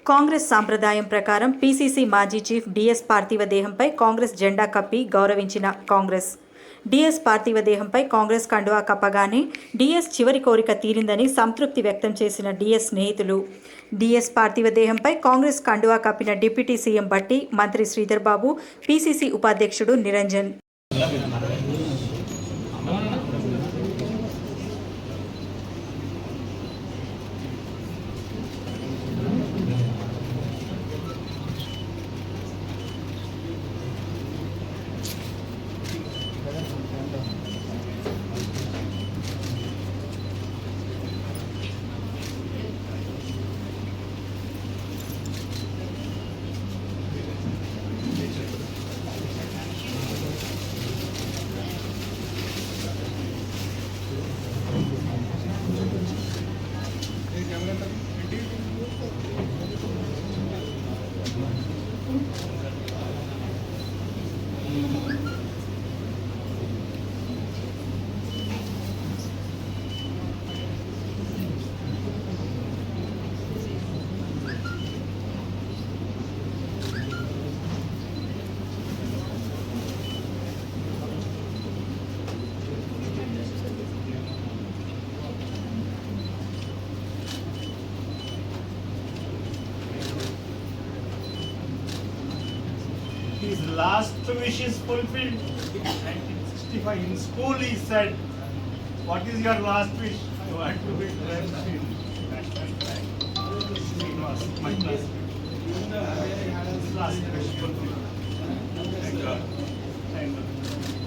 కాంగ్రెస్ సాంప్రదాయం ప్రకారం పీసీసీ మాజీ చీఫ్ డీఎస్ పార్థివ దేహంపై కాంగ్రెస్ జెండా కప్పి గౌరవించిన కాంగ్రెస్. డీఎస్ పార్థివ దేహంపై కాంగ్రెస్ కండువా కప్పగానే డీఎస్ చివరి కోరిక తీరిందని సంతృప్తి వ్యక్తం చేసిన డీఎస్ స్నేహితులు. డీఎస్ పార్థివ దేహంపై కాంగ్రెస్ కండువా కప్పిన డిప్యూటీ సీఎం భట్టి, మంత్రి శ్రీధర్ బాబు, పీసీసీ ఉపాధ్యక్షుడు Niranjan. His last wish is fulfilled. In 1965 in school he said, "What is your last wish?" I want to be drenched in national flag. It was my last wish. His last wish fulfilled. Thank God. Thank God.